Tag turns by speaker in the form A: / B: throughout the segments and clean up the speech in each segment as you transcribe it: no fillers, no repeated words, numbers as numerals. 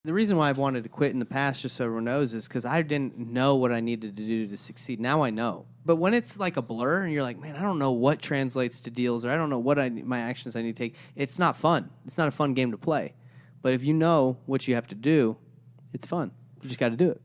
A: The reason why I've wanted to quit in the past, just so everyone knows, is because I didn't know what I needed to do to succeed. Now I know. But when it's like a blur and you're like, man, I don't know what translates to deals, or I don't know what my actions I need to take, it's not fun. It's not a fun game to play. But if you know what you have to do, it's fun. You just got to do it.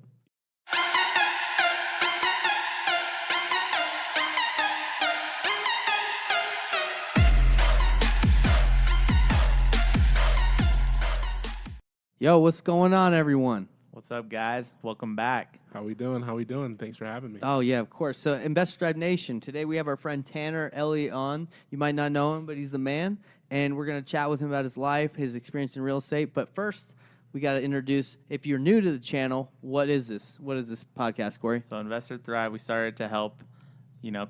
A: Yo, what's going on, everyone?
B: What's up, guys? Welcome back.
C: How we doing? Thanks for having me.
A: Oh, yeah, of course. So, Investor Drive Nation, today we have our friend Tanner Elliott on. You might not know him, but he's the man. And we're going to chat with him about his life, his experience in real estate. But first, we got to introduce, if you're new to the channel, what is this? What is this podcast, Corey?
B: So Investor Thrive, we started to help,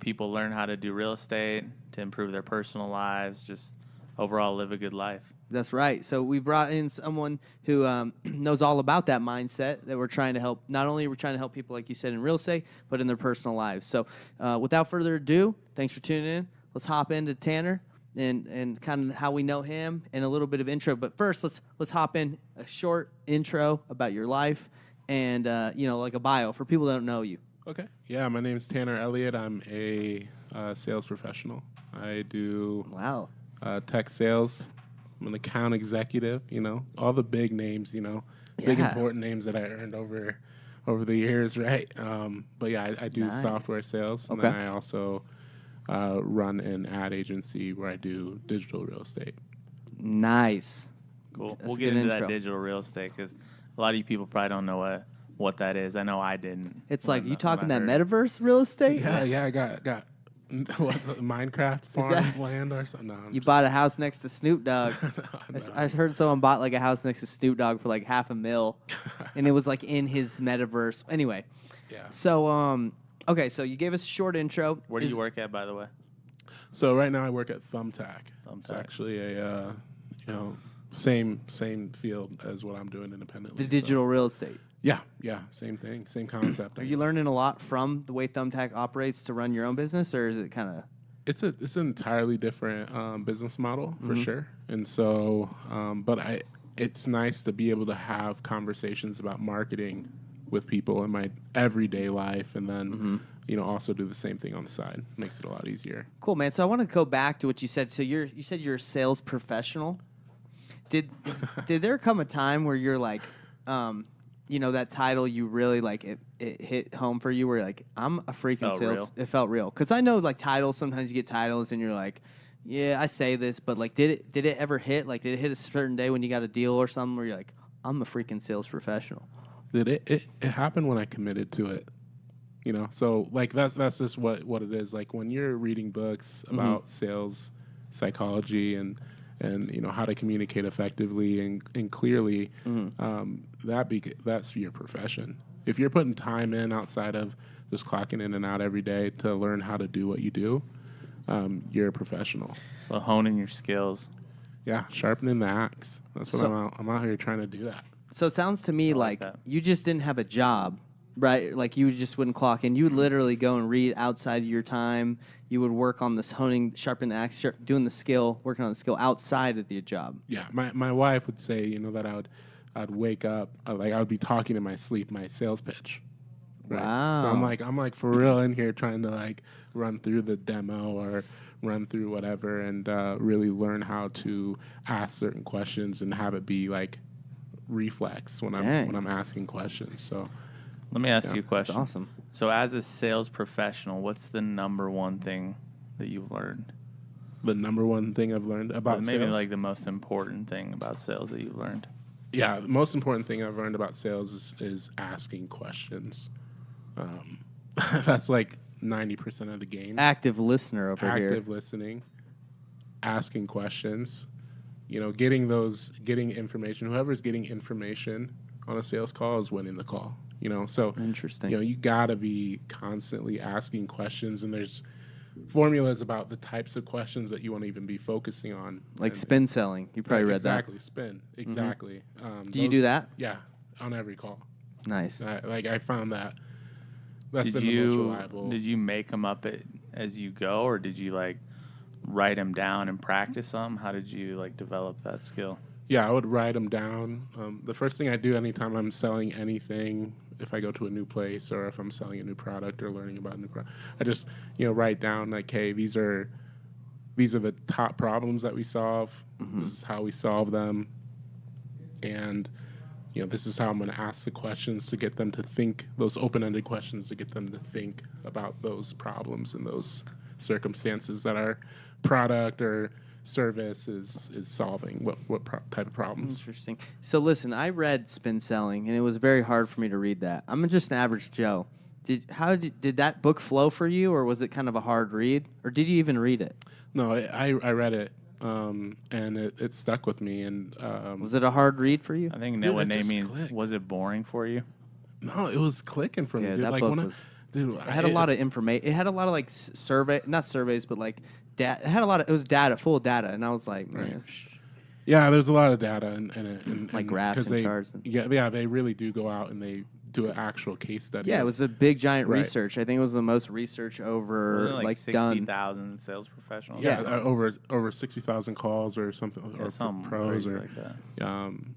B: people learn how to do real estate, to improve their personal lives, just overall live a good life.
A: That's right. So we brought in someone who knows all about that mindset that we're trying to help. Not only are we trying to help people, like you said, in real estate, but in their personal lives. So without further ado, thanks for tuning in. Let's hop into Tanner and kind of how we know him and a little bit of intro. But first, let's hop in a short intro about your life and, like a bio for people that don't know you.
C: Okay. Yeah, my name's Tanner Elliott. I'm a sales professional. I do tech sales. I'm an account executive, all the big names, big important names that I earned over the years, right? But yeah, I do software sales, and then I also run an ad agency where I do digital real estate.
A: Nice.
B: Cool. We'll get into that digital real estate because a lot of you people probably don't know what that is. I know I didn't.
A: It's like, you talking that metaverse real estate?
C: Yeah, I got what's it, Minecraft farm land or something? No,
A: you bought a house next to Snoop Dogg.
C: No.
A: I heard someone bought like a house next to Snoop Dogg for like $500,000, and it was like in his metaverse. Anyway,
C: yeah.
A: So okay, so you gave us a short intro.
B: Where do you work at, by the way?
C: So right now I work at Thumbtack. It's actually a same field as what I'm doing independently.
A: The digital real estate.
C: Yeah, same thing, same concept.
A: Are you learning a lot from the way Thumbtack operates to run your own business, or is it kind of?
C: It's an entirely different business model for sure, and so it's nice to be able to have conversations about marketing with people in my everyday life, and then also do the same thing on the side. Makes it a lot easier.
A: Cool, man. So I want to go back to what you said. So you said you're a sales professional. Did there come a time where you're like, that title you really like it hit home for you where you're like, I'm a freaking sales.
B: Real.
A: It felt real. Because I know like titles, sometimes you get titles and you're like, yeah, I say this, but like did it ever hit? Like did it hit a certain day when you got a deal or something where you're like, I'm a freaking sales professional?
C: It happened when I committed to it. So like that's just what it is. Like when you're reading books about sales psychology and how to communicate effectively and clearly, that's your profession. If you're putting time in outside of just clocking in and out every day to learn how to do what you do, you're a professional.
B: So honing your skills.
C: Yeah, sharpening the axe. That's what I'm out here trying to do that.
A: So it sounds to me like you just didn't have a job, right? Like you just wouldn't clock in. You would literally go and read outside of your time. You would work on this sharpening the axe, doing the skill, working on the skill outside of your job.
C: Yeah, my wife would say, that I'd wake up, I would be talking in my sleep, my sales pitch. Right?
A: Wow.
C: So I'm like for real in here trying to like run through the demo or run through whatever and really learn how to ask certain questions and have it be like reflex when I'm asking questions. So
B: let me ask you a question.
A: That's awesome.
B: So as a sales professional, what's the number one thing that you've learned?
C: The number one thing I've learned about
B: maybe
C: sales?
B: like the most important thing about sales that you've learned?
C: Yeah, the most important thing I've learned about sales is asking questions. That's like 90% of the game.
A: Active listener over here.
C: Active listening, asking questions, getting information. Whoever's getting information on a sales call is winning the call. So
A: interesting.
C: You gotta be constantly asking questions, and there's formulas about the types of questions that you want to even be focusing on.
A: Like spin selling. You probably read that.
C: Exactly, spin. Exactly.
A: Do you do that?
C: Yeah, on every call.
A: Nice.
C: I found that. That's been the most reliable.
B: Did you make them up as you go, or did you like write them down and practice them? How did you like develop that skill?
C: Yeah, I would write them down. The first thing I do anytime I'm selling anything, if I go to a new place or if I'm selling a new product or learning about a new product, I just write down like, hey, these are the top problems that we solve. This is how we solve them, and this is how I'm going to ask the questions to get them to think, those open-ended questions to get them to think about those problems and those circumstances that our product or service is solving. What type of problems?
A: Interesting. So listen, I read Spin Selling, and it was very hard for me to read that. I'm just an average Joe. Did that book flow for you, or was it kind of a hard read, or did you even read it?
C: No, I read it, and it stuck with me. And
A: was it a hard read for you?
B: I think what name means. Clicked. Was it boring for you?
C: No, it was clicking for me. Dude.
A: That
C: like
A: book was. Dude, it had a lot of information. It had a lot of like not surveys, but like it had a lot of. It was data, full of data, and I was like, man.
C: Right. Yeah, there's a lot of data and
A: like graphs and charts.
C: Yeah, they really do go out and they do an actual case study.
A: Yeah, it was a big giant research. I think it was the most research over
B: like 60,000
A: done.
B: sales professionals.
C: Yeah, over 60,000 calls or something, or pros or
B: like that.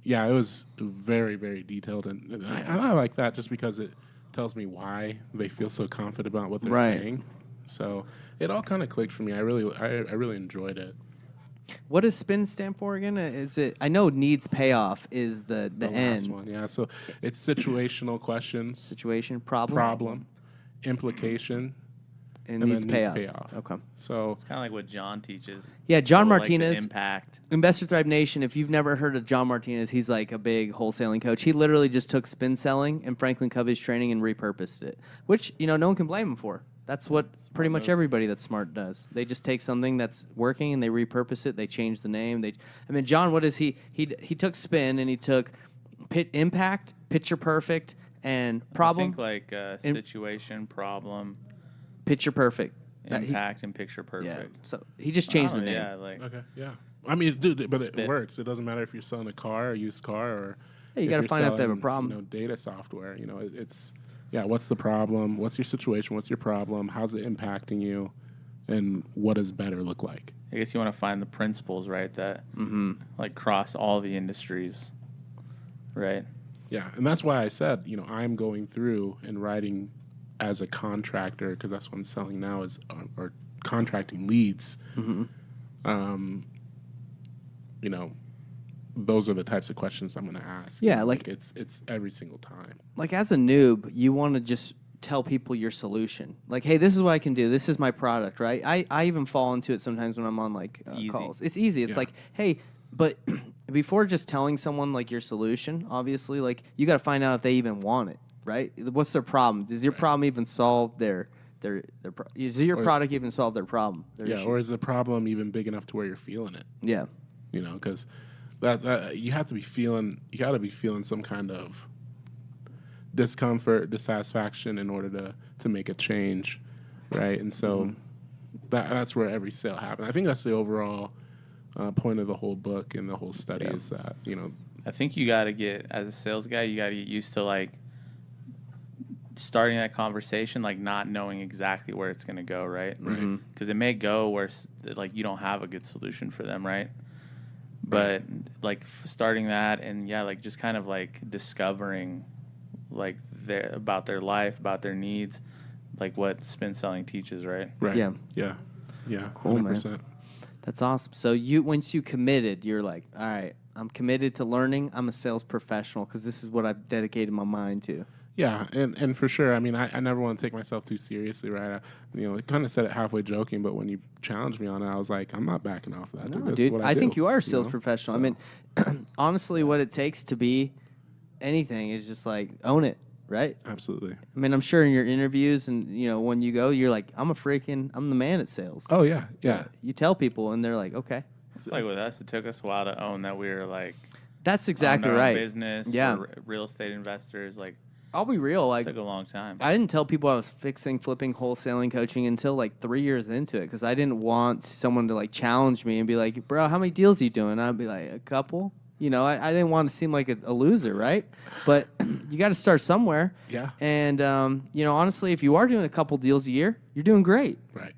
C: Yeah, it was very, very detailed, and I like that just because it tells me why they feel so confident about what they're saying. So it all kind of clicked for me. I really enjoyed it.
A: What does SPIN stand for again? Is it? I know needs payoff is the end.
C: Last one, yeah. So it's situational questions.
A: Situation, problem,
C: implication,
A: and needs payoff. Okay.
C: So
B: it's kind of like what John teaches.
A: Yeah, John Martinez.
B: Like impact.
A: Investor Thrive Nation. If you've never heard of John Martinez, he's like a big wholesaling coach. He literally just took Spin Selling and Franklin Covey's training and repurposed it, which no one can blame him for. That's what pretty much everybody that's smart does. They just take something that's working and they repurpose it. They change the name. John, what is he? He took Spin and he took impact, picture perfect, and problem.
B: I think like situation, problem,
A: picture perfect,
B: impact, and picture perfect.
A: Yeah. So he just changed the name.
B: Yeah, like
C: okay, yeah. I mean, dude, but it works. It doesn't matter if you're selling a car, a used car, or
A: you got to find out if they have a problem.
C: Data software. It's. Yeah, what's the problem? What's your situation? What's your problem? How's it impacting you? And what does better look like?
B: I guess you want to find the principles, right, that like cross all the industries, right?
C: Yeah, and that's why I said, I'm going through and writing as a contractor, because that's what I'm selling now is or contracting leads. Those are the types of questions I'm going to ask.
A: Yeah, like
C: it's every single time.
A: Like as a noob, you want to just tell people your solution. Like, hey, this is what I can do. This is my product, right? I even fall into it sometimes when I'm on like calls. It's easy. It's like, hey, but before just telling someone like your solution, obviously, like you got to find out if they even want it, right? What's their problem? Does your problem even solve their is your product even solve their problem?
C: Issue? Or is the problem even big enough to where you're feeling it?
A: Yeah.
C: Because that you have to be feeling. You got to be feeling some kind of discomfort, dissatisfaction in order to make a change, right? And so that's where every sale happens. I think that's the overall point of the whole book and the whole study is that
B: I think you got to get, as a sales guy, you got to get used to like starting that conversation, like not knowing exactly where it's going to go, right?
C: Right.
B: Because it may go where like you don't have a good solution for them, right? But like starting that and like just kind of like discovering like about their life, about their needs, like what Spin Selling teaches, right?
C: Right.
A: Yeah.
C: Cool, 100%.
A: Man. That's awesome. So once you committed, you're like, all right, I'm committed to learning. I'm a sales professional because this is what I've dedicated my mind to.
C: Yeah, and for sure. I mean, I never want to take myself too seriously, right? I kind of said it halfway joking, but when you challenged me on it, I was like, I'm not backing off that.
A: No, dude, I think you are a sales professional. So. I mean, honestly, what it takes to be anything is just like own it, right?
C: Absolutely.
A: I mean, I'm sure in your interviews and when you go, you're like, I'm the man at sales.
C: Oh yeah.
A: You tell people, and they're like, okay.
B: It's like with us, it took us a while to own that we were like.
A: That's exactly right.
B: Business, we're real estate investors, like.
A: I'll be real. Like,
B: it took a long time.
A: I didn't tell people I was flipping, wholesaling, coaching until like 3 years into it because I didn't want someone to like challenge me and be like, "Bro, how many deals are you doing?" I'd be like, "A couple." I didn't want to seem like a loser, right? But you got to start somewhere.
C: Yeah.
A: And honestly, if you are doing a couple deals a year, you're doing great.
C: Right.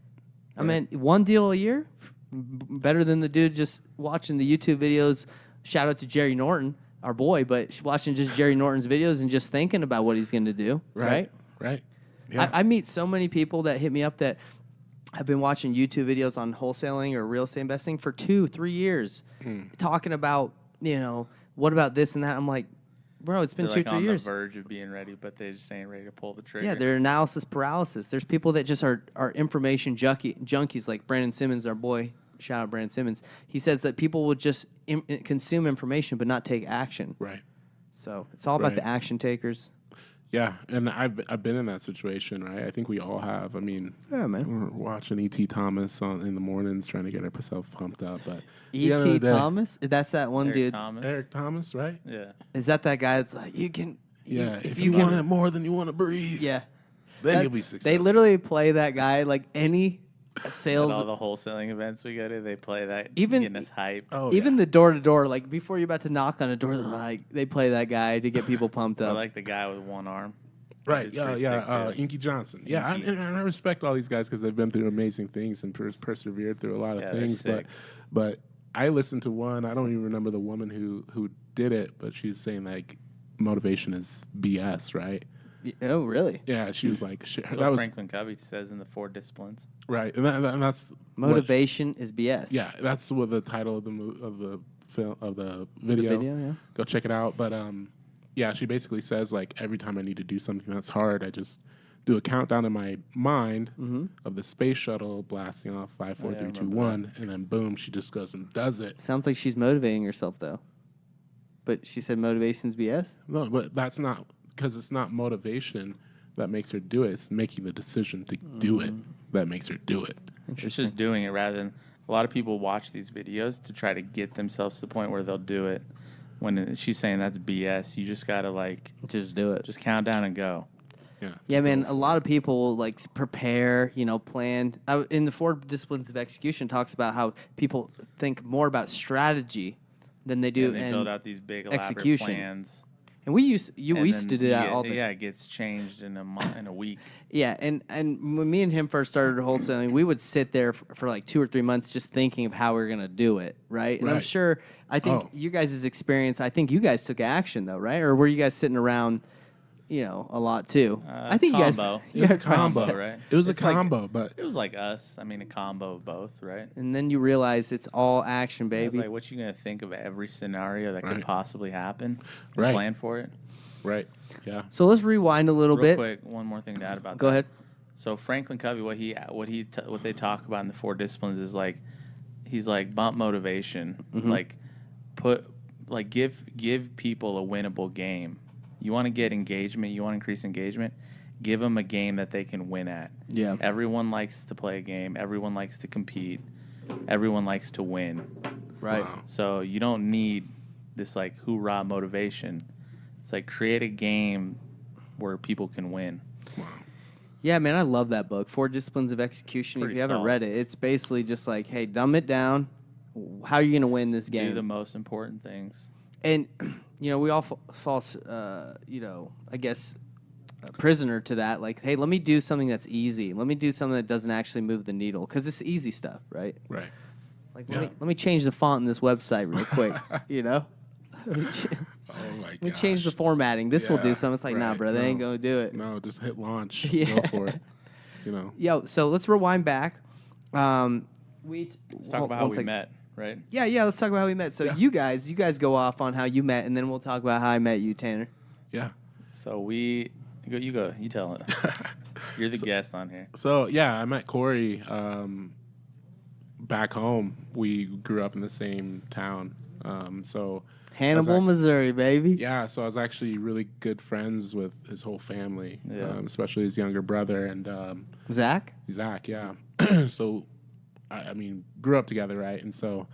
A: I mean, one deal a year, better than the dude just watching the YouTube videos shout out to Jerry Norton, our boy, but watching just Jerry Norton's videos and just thinking about what he's going to do. Right.
C: Yeah.
A: I meet so many people that hit me up that have been watching YouTube videos on wholesaling or real estate investing for 2-3 years, talking about, what about this and that. I'm like, bro, it's been
B: they're
A: 2-3 years.
B: On the verge of being ready, but they just ain't ready to pull the trigger.
A: Yeah, they're analysis paralysis. There's people that just are information junkies, like Brandon Simmons, our boy. Shout out Brandon Simmons. He says that people will just consume information but not take action.
C: Right.
A: So it's all about the action takers.
C: Yeah, and I've been in that situation, right? I think we all have. I mean,
A: yeah, man.
C: We're watching E.T. Thomas in the mornings, trying to get ourselves pumped up. But
A: E.T. Thomas, that's that one
B: Eric
A: dude.
B: Thomas.
C: Eric Thomas, right?
B: Yeah.
A: Is that guy that's like you can?
C: Yeah. If you want it more than you want to breathe,
A: yeah,
C: then you'll be successful.
A: They literally play that guy like any sales.
B: At all the wholesaling events we go to, they play that,
A: even
B: getting us hype.
C: Oh,
A: even the door to door, like before you're about to knock on a door, like they play that guy to get people pumped
B: I
A: up.
B: like the guy with one arm.
C: Right, Inky Johnson. Yeah, I respect all these guys because they've been through amazing things and persevered through a lot of things. But I listened to one. I don't even remember the woman who did it, but she was saying like motivation is BS, right?
A: Oh, really?
C: Yeah, she was like,
B: That's what Franklin Covey says in the 4 Disciplines.
C: Right, and that's
A: motivation is BS.
C: Yeah, that's what the title of the video.
A: Yeah.
C: Go check it out. But yeah, she basically says like every time I need to do something that's hard, I just do a countdown in my mind of the space shuttle blasting off 5, 4, 3, 2, 1, and then boom, she just goes and does it.
A: Sounds like she's motivating herself though. But she said motivation's BS?
C: No, but that's not, because it's not motivation that makes her do it. It's making the decision to do it that makes her do it.
B: It's just doing it rather than, a lot of people watch these videos to try to get themselves to the point where they'll do it. When she's saying that's BS, you just got to like,
A: just do it.
B: Just count down and go.
A: Yeah, man. A lot of people will like prepare, plan. In the 4 Disciplines of Execution, talks about how people think more about strategy than they do
B: and they build out these big elaborate
A: execution
B: plans.
A: And we used to do that all the time.
B: Yeah, it gets changed in a week.
A: Yeah, and when me and him first started wholesaling, we would sit there for like 2 or 3 months just thinking of how we were going to do it, right? And I'm sure, I think you guys' experience, I think you guys took action though, right? Or were you guys sitting around, a lot too?
B: I think
C: it was a combo, right? It was a combo, but
B: it was like us. I mean, a combo of both, right?
A: And then you realize it's all action, baby.
B: It's like, what you gonna think of every scenario that could possibly happen?
C: Right.
B: Plan for it.
C: Right. Yeah.
A: So let's rewind a little bit.
B: Real quick, one more thing to add about that.
A: Go ahead.
B: So Franklin Covey, what they talk about in the 4 Disciplines is like, he's like bump motivation, give people a winnable game. You want to get engagement, you want to increase engagement, give them a game that they can win at.
A: Yeah.
B: Everyone likes to play a game. Everyone likes to compete. Everyone likes to win.
A: Right.
C: Wow.
B: So you don't need this like hoorah motivation. It's like create a game where people can win.
C: Wow.
A: Yeah, man, I love that book, 4 Disciplines of Execution.
B: Pretty
A: if you haven't
B: solid.
A: read it, it's basically just like, hey, dumb it down. How are you going to win this game?
B: Do the most important things.
A: And, we all fall, I guess, a prisoner to that. Like, hey, let me do something that's easy. Let me do something that doesn't actually move the needle. Because it's easy stuff, right?
C: Right.
A: Like, let me change the font in this website real quick,
C: Oh, my
A: Let me change the formatting. This will do something. It's like, nah, bro, they ain't going to do it.
C: No, just hit launch.
A: Yeah.
C: Go for it.
A: Yo, so let's rewind back.
B: Let's talk about how we met, right?
A: Yeah, let's talk about how we met. So you guys go off on how you met, and then we'll talk about how I met you, Tanner.
C: Yeah.
B: So you tell it. You're the guest on here.
C: So, yeah, I met Corey back home. We grew up in the same town.
A: Hannibal, Missouri, baby.
C: Yeah, so I was actually really good friends with his whole family, especially his younger brother and
A: Zach.
C: Zach, yeah. So, I mean, grew up together, right? And so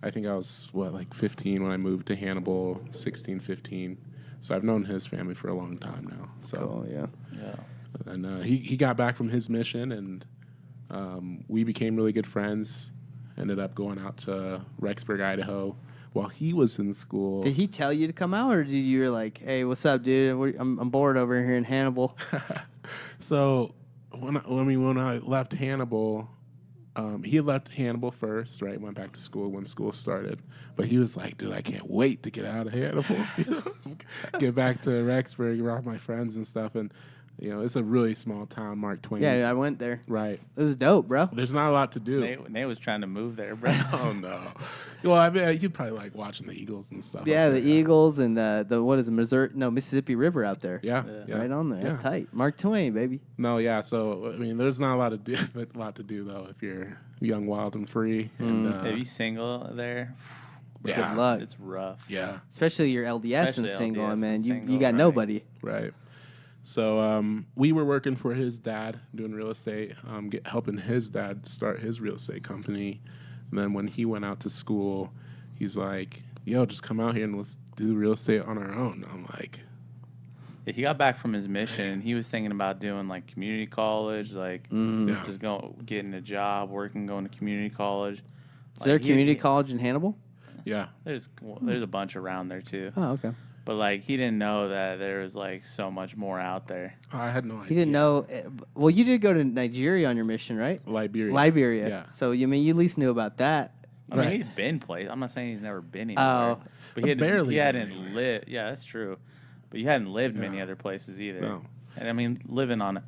C: I think I was, 15 when I moved to Hannibal, 16, 15. So I've known his family for a long time now. So,
A: cool, yeah.
C: And he got back from his mission, and we became really good friends. Ended up going out to Rexburg, Idaho, while he was in school.
A: Did he tell you to come out, or did you were like, hey, what's up, dude? I'm bored over here in Hannibal.
C: So when I left Hannibal, he had left Hannibal first, right? Went back to school when school started. But he was like, dude, I can't wait to get out of Hannibal. Get back to Rexburg, around my friends and stuff. And, it's a really small town, Mark Twain.
A: Yeah, I went there.
C: Right.
A: It was dope, bro.
C: There's not a lot to do.
B: Nate was trying to move there, bro.
C: Oh, no. Well, I mean, you'd probably like watching the Eagles and stuff.
A: Yeah, the Eagles and the what is it, Mississippi River out there.
C: Yeah.
A: Right on there.
C: Yeah.
A: That's tight. Mark Twain, baby.
C: No, yeah. So, I mean, there's not a lot to do, though, if you're young, wild, and free. And,
B: If you single there,
A: Good luck.
B: it's rough.
C: Yeah.
A: Especially your LDS
B: Especially
A: and single,
B: LDS and
A: man.
B: single,
A: You got
B: right.
A: nobody.
C: Right. So we were working for his dad doing real estate, helping his dad start his real estate company. And then when he went out to school, he's like, yo, just come out here and let's do real estate on our own. I'm like...
B: Yeah, he got back from his mission, and he was thinking about doing, like, community college, like, just getting a job, going to community college.
A: Is there a community college in Hannibal?
C: Yeah.
B: There's a bunch around there, too.
A: Oh, okay.
B: But, like, he didn't know that there was, like, so much more out there.
C: I had no idea.
A: He didn't know. Well, you did go to Nigeria on your mission, right?
C: Liberia.
A: Yeah. So, you at least knew about that.
B: I mean, he's been places. I'm not saying he's never been anywhere.
A: Oh.
B: But
C: Barely
B: he
C: been
B: hadn't
C: anywhere.
B: lived. Yeah, that's true. But you hadn't lived many other places either.
C: No.
B: And, I mean, living on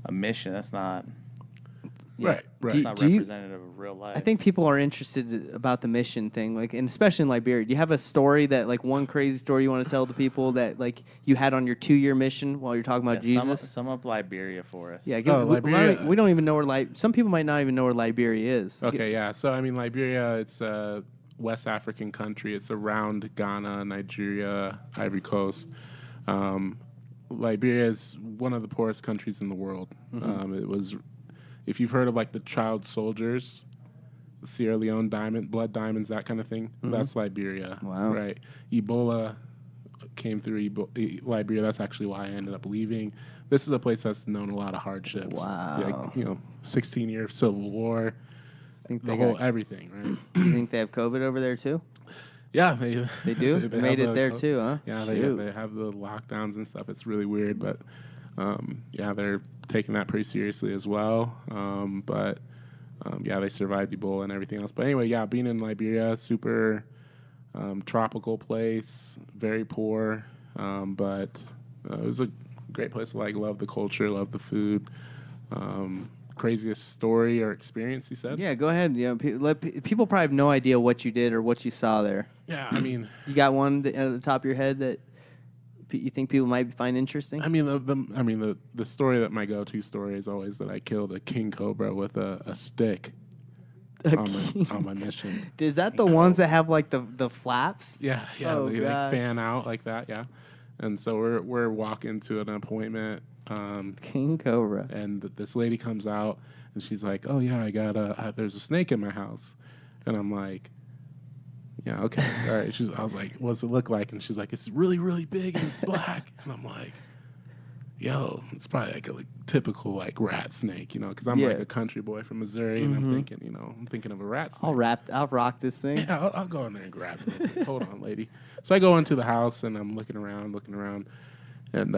B: a mission, that's not...
C: Right.
A: Do
B: It's not representative of real life.
A: I think people are interested about the mission thing, like, and especially in Liberia. Do you have a story that, like, one crazy story you want to tell the people that, like, you had on your 2-year mission while you're talking about Jesus?
B: Sum up Liberia for us.
A: Yeah,
C: Liberia.
A: we don't even know where some people might not even know where Liberia is.
C: Okay, yeah. So, I mean, Liberia, it's a West African country. It's around Ghana, Nigeria, Ivory Coast. Liberia is one of the poorest countries in the world. It was... If you've heard of like the child soldiers, the Sierra Leone blood diamonds, that kind of thing, that's Liberia.
A: Wow.
C: Right. Ebola came through Liberia. That's actually why I ended up leaving. This is a place that's known a lot of hardships.
A: Wow.
C: Like, 16-year civil war,
A: Think
C: the
A: they
C: whole
A: got-
C: everything, right?
A: You think they have COVID over there too?
C: Yeah,
A: They do.
C: they
A: Made
C: have
A: it
C: the
A: there too, huh?
C: Yeah,
A: Shoot.
C: they have the lockdowns and stuff. It's really weird, but yeah, they're taking that pretty seriously as well. Yeah, they survived Ebola and everything else. But anyway, yeah, being in Liberia, super tropical place, very poor, but it was a great place to like love the culture, love the food. Craziest story or experience, you said?
A: Yeah, go ahead. People probably have no idea what you did or what you saw there.
C: Yeah, I mean,
A: You got one at the top of your head that you think people might find interesting?
C: I mean, the story that my go-to story is always that I killed a king cobra with a stick on my mission.
A: Is that the ones that have like the flaps?
C: Yeah,
A: Oh,
C: they
A: gosh.
C: fan out like that, yeah. And so we're walking to an appointment,
A: King Cobra.
C: and this lady comes out and she's like, "Oh yeah, I got there's a snake in my house," and I'm like, "Yeah, okay, all right." I was like, "What's it look like?" And she's like, "It's really, really big and it's black," and I'm like, "Yo, it's probably like a typical like rat snake, because I'm like
A: Yeah.
C: a country boy from Missouri, and I'm thinking of a rat snake."
A: I'll rock this thing.
C: Yeah, I'll go in there and grab it. Hold on, lady. So I go into the house and I'm looking around, and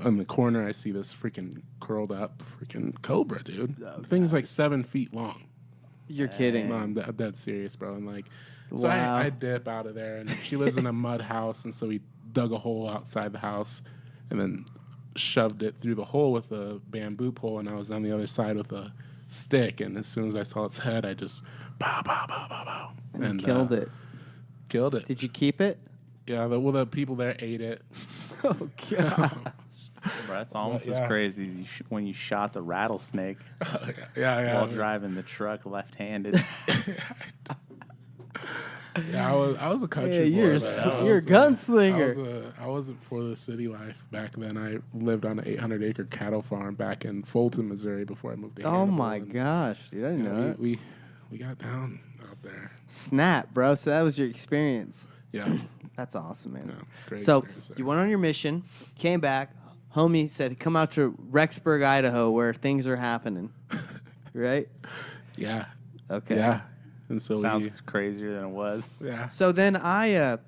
C: in the corner I see this freaking curled up freaking cobra, dude. The thing's like 7 feet long.
A: You're kidding.
C: No, I'm dead serious, bro. And like, so
A: Wow.
C: I dip out of there, and she lives in a mud house, and so we dug a hole outside the house, and then shoved it through the hole with a bamboo pole, and I was on the other side with a stick, and as soon as I saw its head, I just bow, bow, bow, bow, bow,
A: And you killed it.
C: Killed it.
A: Did you keep it?
C: Yeah, the people there ate it.
A: Oh god.
B: Bro, that's almost
C: Yeah.
B: as crazy as when you shot the rattlesnake
C: yeah.
B: while driving the truck left-handed.
C: Yeah, I was a country
A: Yeah,
C: boy.
A: you're
C: but
A: you're a gunslinger.
C: I wasn't for the city life back then. I lived on an 800-acre cattle farm back in Fulton, Missouri, before I moved to
A: Oh
C: Hannibal,
A: my
C: and,
A: gosh, dude! I didn't know that.
C: we got down out there.
A: Snap, bro. So that was your experience.
C: Yeah,
A: That's awesome, man.
C: yeah, great
A: So
C: experience there.
A: you went on your mission, came back. Homie said, "Come out to Rexburg, Idaho, where things are happening." Right?
C: Yeah,
A: Okay.
C: yeah. And so
B: Sounds crazier than it was.
C: yeah.
A: So then I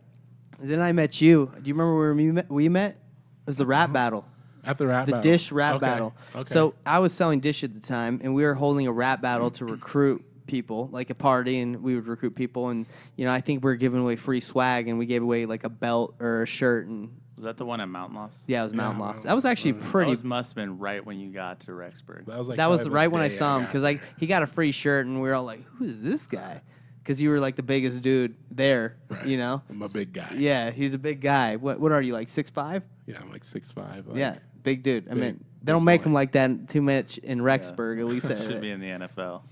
A: met you. Do you remember where we met? It was the rap battle.
C: At the rap
A: the
C: battle.
A: dish rap
C: Okay,
A: battle.
C: okay.
A: So I was selling dish at the time, and we were holding a rap battle to recruit people, like a party, and we would recruit people. And I think we were giving away free swag, and we gave away like a belt or a shirt. And
B: Was that the one at Mountain Lost?
A: yeah, it was Mountain
C: Yeah,
A: Lost. That was actually
C: Mountain
A: pretty.
B: That must have been right when you got to Rexburg.
C: That was like
A: That was
C: probably the
A: right when I
C: day
A: saw him
C: got
A: because
C: there.
A: he got a free shirt, and we were all like, "Who is this guy?" Because you were like the biggest dude there,
C: Right.
A: you know.
C: I'm a big guy.
A: Yeah, he's a big guy. What are you, like 6'5"?
C: Yeah, I'm like 6'5". Like,
A: Yeah, big dude. I
C: big-
A: mean, they
C: big
A: don't make
C: boy.
A: them like that too much in Rexburg, at least.
B: Should be in the NFL.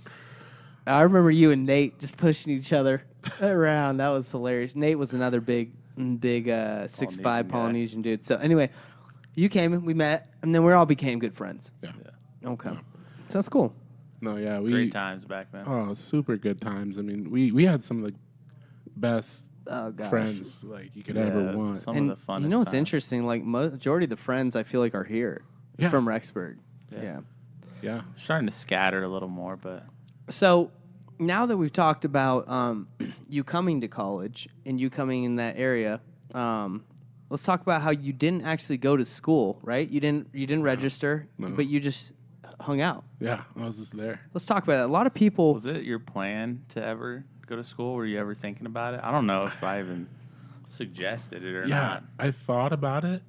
A: I remember you and Nate just pushing each other around. That was hilarious. Nate was another big 6'5"
B: guy.
A: Polynesian dude. So anyway, you came and we met, and then we all became good friends.
C: Yeah.
A: Okay,
C: Yeah.
A: so that's cool.
C: No, yeah,
B: Great times back then.
C: Oh, super good times. I mean, we had some of the best
A: Oh gosh.
C: friends like you could
B: Yeah,
C: ever want.
B: some
A: And
B: of the funnest
A: you know what's
B: times.
A: interesting? Like majority of the friends I feel like are here
C: Yeah.
A: from Rexburg.
B: Yeah.
A: Yeah.
C: Yeah.
B: Starting to scatter a little more, but
A: So now that we've talked about you coming to college and you coming in that area, let's talk about how you didn't actually go to school, right? You didn't register,
C: No.
A: but you just hung out.
C: Yeah, I was just there.
A: Let's talk about that. A lot of people.
B: was it your plan to ever go to school? Were you ever thinking about it? I don't know if I even suggested it or
C: Yeah,
B: not.
C: I thought about it,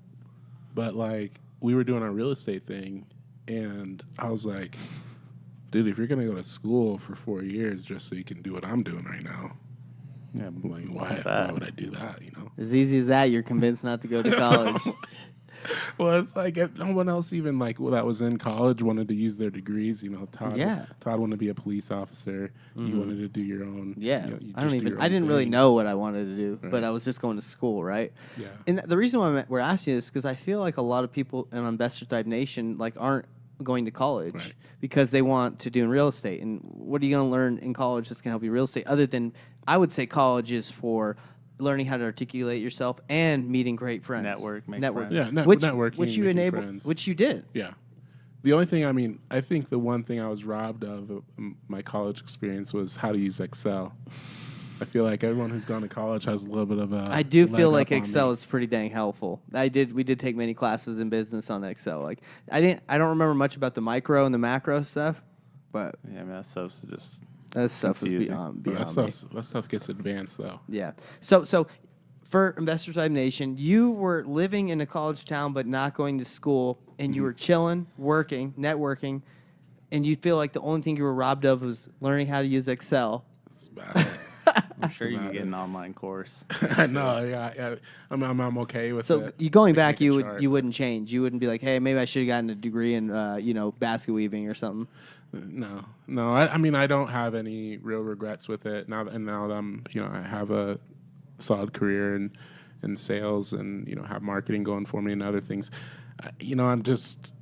C: but like we were doing our real estate thing, and I was like, dude, if you're gonna go to school for 4 years just so you can do what I'm doing right now,
B: Yeah,
C: like why
B: that?
C: would I do that? You know?
A: As easy as that, you're convinced not to go to college.
C: Well, it's like no one else even like that was in college wanted to use their degrees. You know, Todd.
A: Yeah.
C: Todd wanted to be a police officer. You wanted to do your own.
A: Yeah,
C: you know, you
A: I don't
C: just do
A: even.
C: your
A: I
C: own
A: didn't really
C: thing.
A: know what I wanted to do, but
C: Right.
A: I was just going to school, right?
C: Yeah.
A: And the reason why we're asking this is because I feel like a lot of people in Investor Type Nation like aren't going to college
C: Right.
A: because they want to do in real estate. And what are you going to learn in college that's going to help you real estate? Other than I would say college is for learning how to articulate yourself and meeting great friends.
B: Network, make
A: network,
B: friends.
C: Yeah,
A: which
C: networking,
A: which you
C: making
A: enabled,
C: friends.
A: which you did.
C: Yeah. The only thing, I mean, I think the one thing I was robbed of my college experience was how to use Excel. I feel like everyone who's gone to college has a little bit of a.
A: I do
C: leg
A: feel
C: up
A: like
C: on
A: Excel
C: me.
A: is pretty dang helpful. We did take many classes in business on Excel. Like I don't remember much about the micro and the macro stuff, but
B: Yeah, I mean, that stuff's just
A: that stuff was
B: Confusing.
A: beyond
C: But
A: me.
C: that stuff gets advanced though.
A: Yeah. So for Investor Type Nation, you were living in a college town but not going to school, and you were chilling, working, networking, and you feel like the only thing you were robbed of was learning how to use Excel.
C: It's bad.
B: I'm sure you
C: about
B: can get
C: it.
B: an online course.
C: No, yeah. I'm okay with
A: So
C: it.
A: you going
C: Like,
A: back,
C: make a
A: you
C: chart.
A: wouldn't change. You wouldn't be like, hey, maybe I should have gotten a degree in basket weaving or something.
C: No. I mean, I don't have any real regrets with it now. Now that I'm, I have a solid career in sales and have marketing going for me and other things. I'm just,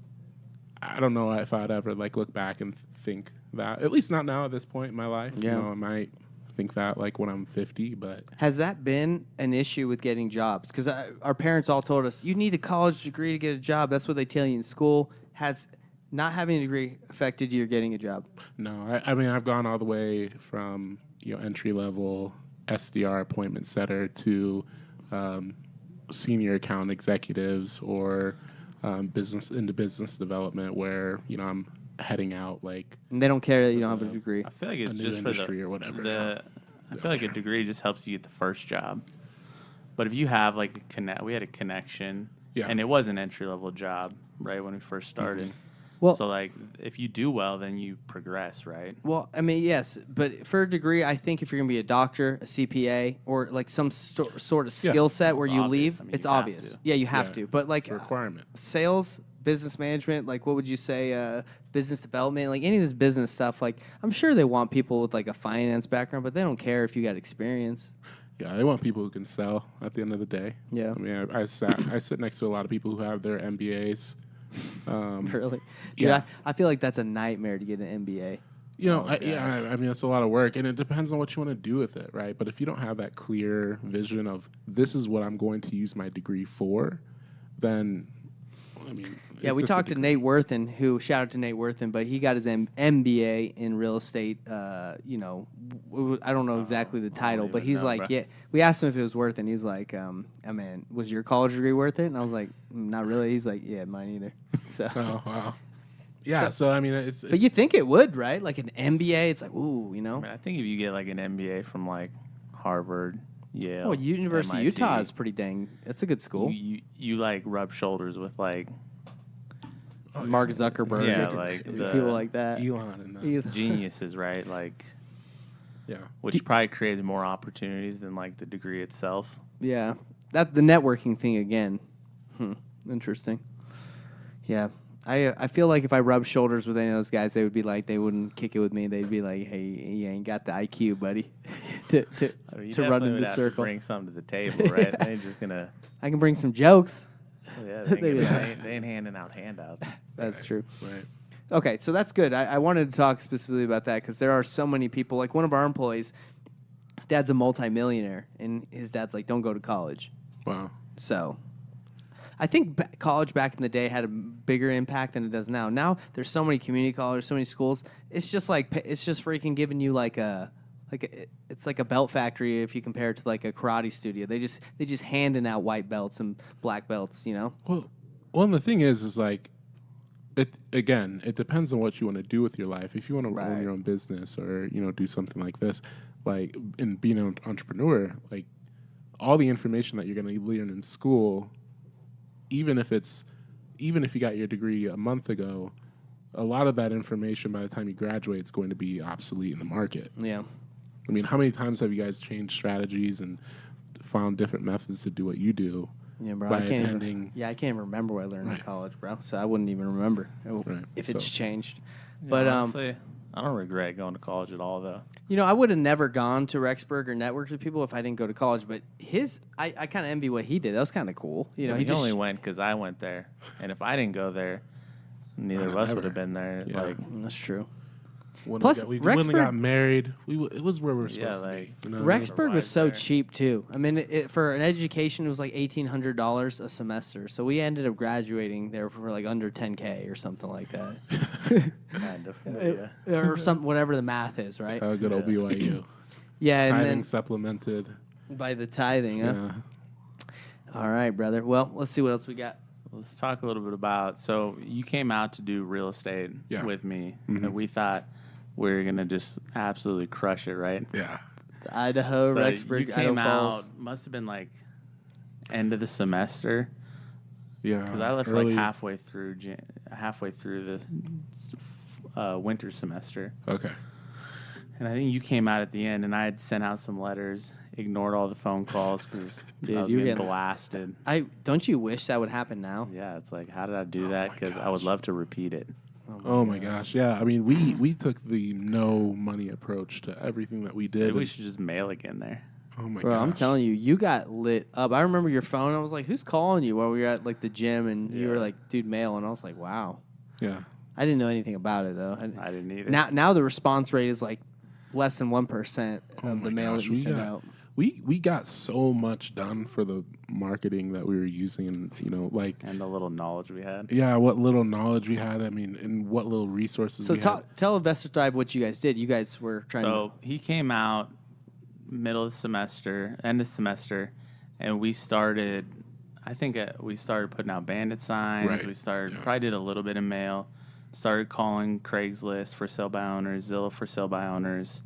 C: I don't know if I'd ever like look back and think that. At least not now at this point in my life.
A: Yeah.
C: I might think that like when I'm 50, but
A: Has that been an issue with getting jobs? Because our parents all told us you need a college degree to get a job. That's what they tell you in school. Has not having a degree affected you getting a job?
C: no. I mean, I've gone all the way from entry level SDR appointment setter to senior account executives or business development where I'm heading out like
A: And they don't care that you don't have a degree.
B: I feel like it's
C: new
B: just for
C: industry
B: the
C: or whatever.
B: I feel like a degree just helps you get the first job. But if you have like we had a connection,
C: Yeah.
B: and it was an entry level job, right when we first started.
A: Well-
B: so like if you do well, then you progress, right?
A: Well, I mean, yes, but for a degree, I think if you're going to be a doctor, a CPA, or like some sort of skill set where
B: It's
A: you
B: obvious.
A: leave,
B: I mean,
A: it's
B: you have
A: obvious.
B: to.
A: Yeah, you have
C: Yeah,
A: to. But like
C: it's a requirement.
A: sales, business management, like what would you say, business development, like any of this business stuff, like I'm sure they want people with like a finance background, but they don't care if you got experience.
C: Yeah, they want people who can sell at the end of the day.
A: Yeah.
C: I mean, I sit next to a lot of people who have their MBAs.
A: Really? Dude,
C: Yeah.
A: I feel like that's a nightmare to get an MBA.
C: I mean, it's a lot of work, and it depends on what you want to do with it, right? But if you don't have that clear vision of this is what I'm going to use my degree for, then I mean,
A: Yeah,
C: it's
A: we
C: just a
A: talked to
C: degree.
A: Nate Worthen, who shout out to Nate Worthen, but he got his MBA in real estate. I don't know exactly the title, but
B: even
A: he's
B: know,
A: like,
B: bro.
A: yeah. We asked him if it was worth it, and he's like, I mean, was your college degree worth it? And I was like, not really. He's like, yeah, mine either. So,
C: Oh wow. Yeah. So I mean, it's
A: but you think it would, right? Like an MBA, it's like, ooh, you know.
B: I mean, I think if you get like an MBA from like Harvard, Yale,
A: Well, University of
B: MIT,
A: Utah is pretty dang. That's a good school.
B: You like rub shoulders with like
A: Mark Zuckerberg,
B: Yeah, like the
A: people like that.
C: Elon and
A: Elon.
B: geniuses, right? Like,
C: yeah.
B: which probably creates more opportunities than like the degree itself.
A: Yeah, that the networking thing again. Interesting. Yeah, I feel like if I rubbed shoulders with any of those guys, they would be like, they wouldn't kick it with me. They'd be like, hey, you ain't got the IQ, buddy, to
B: I mean, you
A: to run
B: definitely
A: in
B: would
A: the
B: have
A: circle.
B: to bring something to the table, right? They ain't just gonna.
A: I can bring some jokes.
B: Yeah, they ain't handing out handouts.
A: That's true.
C: Right.
A: Okay, so that's good. I wanted to talk specifically about that because there are so many people. Like one of our employees, his dad's a multimillionaire, and his dad's like, don't go to college.
C: Wow.
A: So I think college back in the day had a bigger impact than it does now. Now there's so many community colleges, so many schools. It's just freaking giving you it's like a belt factory if you compare it to like a karate studio. They just handing out white belts and black belts, you know?
C: Well, and the thing is like, it depends on what you want to do with your life. If you want to
A: Right.
C: own your own business or do something like this, like in being an entrepreneur, like all the information that you're going to learn in school, even if you got your degree a month ago, a lot of that information by the time you graduate is going to be obsolete in the market.
A: Yeah.
C: I mean, how many times have you guys changed strategies and found different methods to do what you do?
A: Yeah, bro.
C: By
A: I can't
C: attending.
A: I can't even remember what I learned in
C: Right.
A: college, bro. So I wouldn't even remember
C: Right.
A: if it's
C: So-
A: changed.
B: Yeah,
A: But
B: honestly, I don't regret going to college at all, though.
A: I would have never gone to Rexburg or networked with people if I didn't go to college. But I kind of envy what he did. That was kind of cool.
B: He
A: just
B: only went because I went there, and if I didn't go there, neither of us would
C: Never.
B: have been there.
C: Yeah.
B: Like,
A: That's true.
C: Plus, we wouldn't have
A: Rexburg-
C: got married. It was where we were
B: Yeah,
C: supposed
B: like,
C: to be. You know what I mean?
A: Rexburg was so
B: there.
A: cheap too. I mean, for an education, it was like $1,800 a semester. So we ended up graduating there for like under $10K or something like that,
B: kind of. Yeah.
A: or some whatever the math is, right?
C: Good old
B: Yeah.
C: BYU.
A: Yeah, and
C: Tithing
A: then
C: supplemented.
A: by the tithing. Huh?
C: Yeah.
A: All right, brother. Well, let's see what else we got.
B: Let's talk a little bit about. So you came out to do real estate
C: Yeah.
B: with me,
C: Mhm.
B: and we thought we were gonna just absolutely crush it, right?
C: Yeah.
A: The Idaho,
B: So
A: Rexburg,
B: you came
A: Idaho Falls.
B: out. Must have been like end of the semester
C: Yeah.
B: because I left
C: early-
B: like halfway through the winter semester.
C: Okay.
B: And I think you came out at the end, and I had sent out some letters, ignored all the phone calls because
A: Dude,
B: I was
A: you
B: getting
A: get-
B: blasted.
A: Don't you wish that would happen now?
B: Yeah, it's like, how did I do
C: Oh
B: that?
C: my
B: Because I would
C: gosh.
B: love to repeat it.
C: Oh my gosh. Yeah. I mean, we took the no money approach to everything that we did.
B: Maybe we
C: and-
B: should just mail again there.
C: oh my
A: Bro,
C: gosh.
A: I'm telling you, you got lit up. I remember your phone. I was like, "Who's calling you?" While we were at like the gym, and you were
B: Yeah.
A: like, "Dude, mail." And I was like, "Wow."
C: Yeah.
A: I didn't know anything about it though.
B: I didn't either.
A: Now the response rate is like less than 1%
C: Oh
A: of
C: my
A: the mail
C: gosh,
A: that you
C: we
A: send
C: got-
A: out.
C: We got so much done for the marketing that we were using, and like
B: and the little knowledge we had.
C: yeah, what little knowledge we had. I mean, and what little resources
A: So
C: we had.
A: tell Investor Thrive what you guys did. You guys were trying
B: So he came out middle of the semester, end of semester, and we started. I think we started putting out bandit signs.
C: Right,
B: We started
C: yeah.
B: probably did a little bit of mail. Started calling Craigslist for sale by owners, Zillow for sale by owners,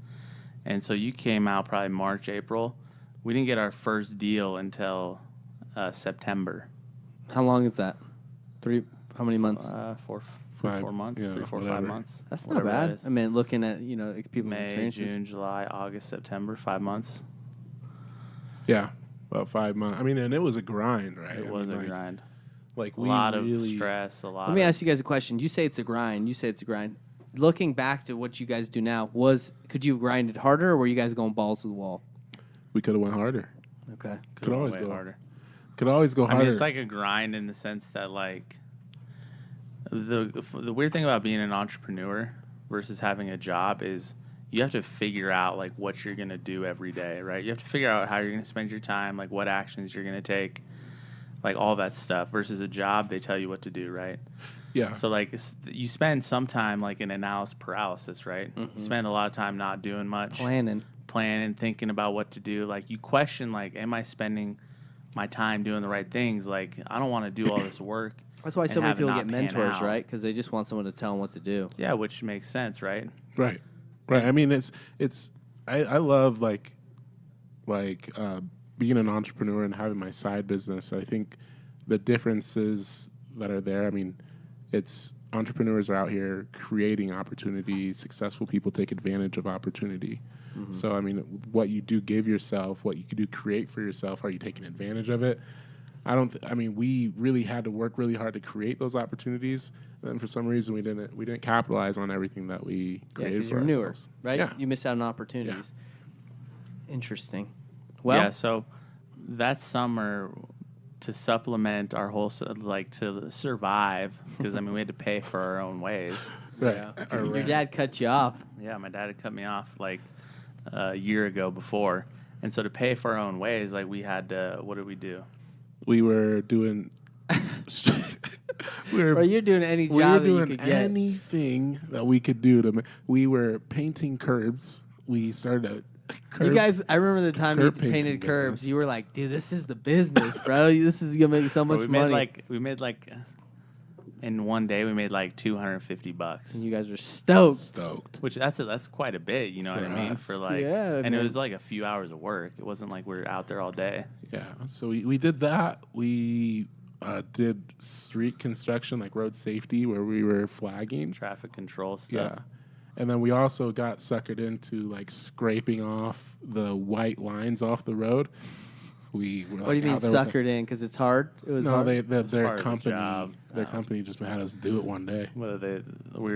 B: and so you came out probably March, April. We didn't get our first deal until September.
A: to. How long is that? How many months?
B: 4
C: Five,
B: months,
C: yeah,
B: 3, 4,
C: whatever.
B: 5 months.
A: That's not
B: whatever that
A: bad.
B: is.
A: I mean, looking at people's
B: May,
A: experiences.
B: June, July, August, September, 5 months.
C: Yeah, about 5 months. I mean, and it was a grind, right?
B: It
C: I
B: was
C: mean,
B: a
C: like,
B: grind.
C: Like
B: A
C: we
B: lot of
C: really,
B: stress, a lot
A: Let me
B: of...
A: ask you guys a question. You say it's a grind. Looking back to what you guys do now, could you have grinded harder, or were you guys going balls to the wall?
C: We could have went harder.
A: Okay.
C: Could always
B: way
C: go
B: harder.
C: Could always go
B: I
C: harder.
B: mean, it's like a grind in the sense that, like, the weird thing about being an entrepreneur versus having a job is you have to figure out, like, what you're going to do every day, right? You have to figure out how you're going to spend your time, like, what actions you're going to take. like all that stuff versus a job, they tell you what to do, right?
C: Yeah.
B: So like you spend some time like in analysis paralysis, right? You spend a lot of time not doing much,
A: Planning,
B: thinking about what to do. Like you question, like, am I spending my time doing the right things? Like I don't want to do all this work.
A: That's why
B: and
A: so many
B: have it
A: people
B: not
A: get
B: pan
A: mentors,
B: out.
A: right? Because they just want someone to tell them what to do.
B: Yeah, which makes sense, right?
C: Right. I mean, I love being an entrepreneur and having my side business. I think the differences that are there, I mean, it's entrepreneurs are out here creating opportunities. Successful people take advantage of opportunity. So, I mean, what you do give yourself, what you do create for yourself, are you taking advantage of it? I mean, we really had to work really hard to create those opportunities, and then for some reason we didn't capitalize on everything that we created
A: because
C: for
A: you're newer,
C: ourselves.
A: right?
C: Yeah.
A: You missed out on opportunities. Interesting. Well,
B: Yeah, so that summer to supplement our whole to survive, because I mean we had to pay for our own ways.
C: Right.
A: yeah. Your dad cut you off.
B: Yeah, my dad had cut me off like a year ago before, and so to pay for our own ways, like we had to. What did we do?
C: We were doing.
A: Or you're doing any job
C: we were
A: that you
C: doing
A: could get.
C: anything that we could do to. We were painting curbs. We started a curb.
A: You guys, I remember the time you
C: curb painting
A: painted curbs.
C: business.
A: You were like, "Dude, this is the business, bro. This is gonna make so much
B: we
A: money."
B: made like in one day we made like $250,
A: and you guys were stoked.
C: Stoked.
B: which that's quite a bit. You know
C: For
B: what I mean?
C: us.
B: For like,
A: Yeah,
B: and
A: man.
B: it was like a few hours of work. It wasn't like we were out there all day.
C: Yeah. So we did that. We did street construction, like road safety, where we were flagging.
B: Traffic control stuff.
C: Yeah. And then we also got suckered into like scraping off the white lines off the road. We were,
A: What do you mean suckered in? Because it's hard. It was
C: No,
A: hard.
C: their
B: part of the
C: company,
B: job.
C: their company just had us do it one day.
B: We were